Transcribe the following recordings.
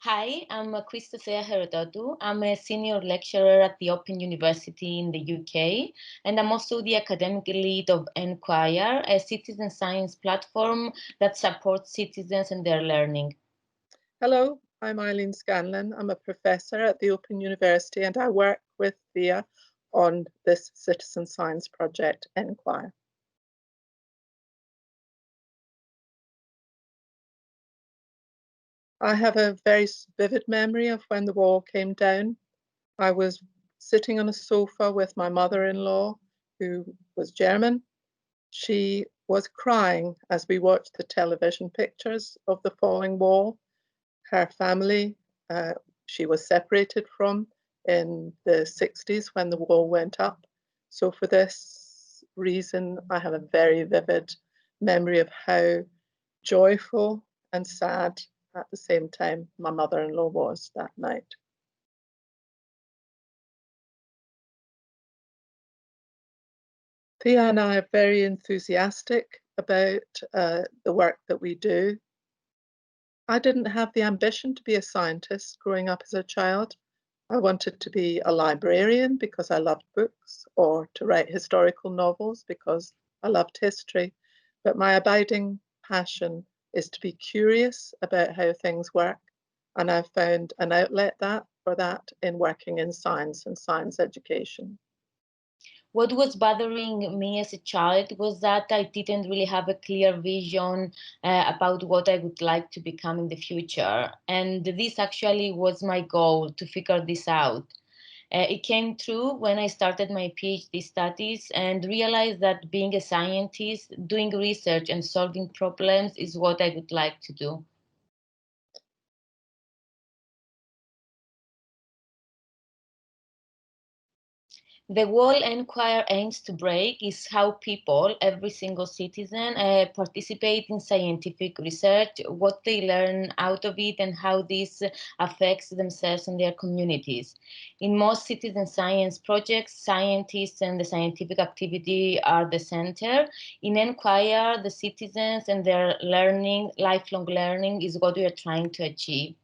Hi, I'm Christothea Herodotou. I'm a senior lecturer at the Open University in the UK, and I'm also the academic lead of Enquire, a citizen science platform that supports citizens and their learning. Hello, I'm Eileen Scanlon. I'm a professor at the Open University and I work with Thea on this citizen science project, Enquire. I have a very vivid memory of when the wall came down. I was sitting on a sofa with my mother-in-law, who was German. She was crying as we watched the television pictures of the falling wall. Her family, she was separated from in the 60s when the wall went up. So for this reason, I have a very vivid memory of how joyful and sad at the same time my mother-in-law was that night. Thea and I are very enthusiastic about the work that we do. I didn't have the ambition to be a scientist growing up as a child. I wanted to be a librarian because I loved books, or to write historical novels because I loved history. But my abiding passion is to be curious about how things work, and I've found an outlet for that in working in science and science education. What was bothering me as a child was that I didn't really have a clear vision about what I would like to become in the future. And this actually was my goal, to figure this out. It came true when I started my PhD studies and realized that being a scientist, doing research and solving problems is what I would like to do. The wall Enquire aims to break is how people, every single citizen, participate in scientific research, what they learn out of it, and how this affects themselves and their communities. In most citizen science projects, scientists and the scientific activity are the center. In Enquire, the citizens and their learning, lifelong learning, is what we are trying to achieve.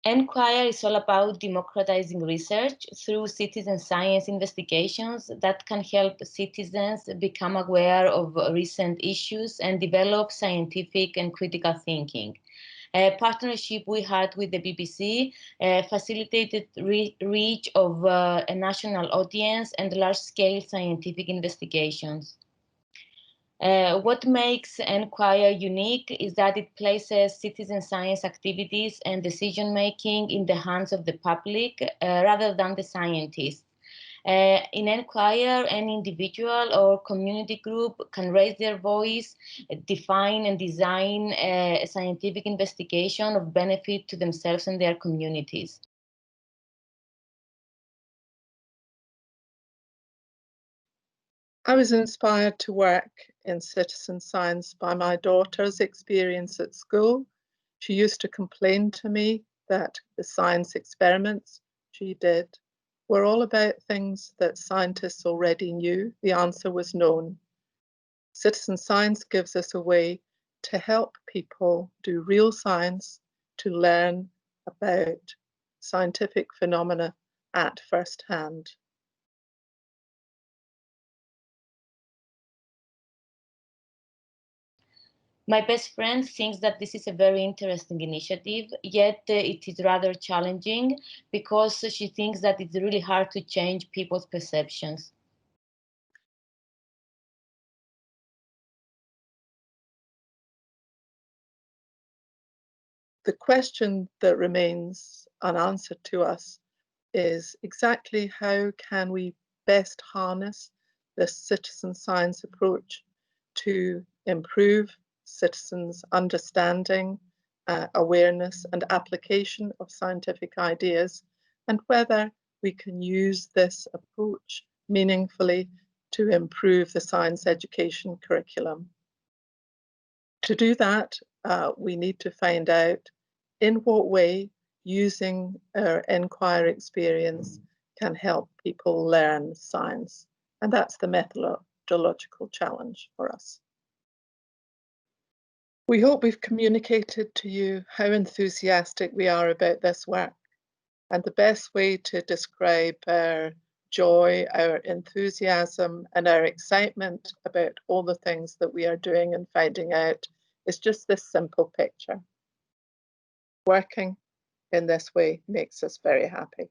Enquire is all about democratizing research through citizen science investigations that can help citizens become aware of recent issues and develop scientific and critical thinking. A partnership we had with the BBC facilitated reach of a national audience and large-scale scientific investigations. What makes Enquire unique is that it places citizen science activities and decision-making in the hands of the public rather than the scientists. In Enquire, any individual or community group can raise their voice, define and design a scientific investigation of benefit to themselves and their communities. I was inspired to work in citizen science by my daughter's experience at school. She used to complain to me that the science experiments she did were all about things that scientists already knew. The answer was known. Citizen science gives us a way to help people do real science, to learn about scientific phenomena at first hand. My best friend thinks that this is a very interesting initiative, yet it is rather challenging because she thinks that it's really hard to change people's perceptions. The question that remains unanswered to us is exactly how can we best harness this citizen science approach to improve citizens' understanding, awareness and application of scientific ideas, and whether we can use this approach meaningfully to improve the science education curriculum. To do that, we need to find out in what way using our Enquire experience can help people learn science. And that's the methodological challenge for us. We hope we've communicated to you how enthusiastic we are about this work, and the best way to describe our joy, our enthusiasm, and our excitement about all the things that we are doing and finding out is just this simple picture. Working in this way makes us very happy.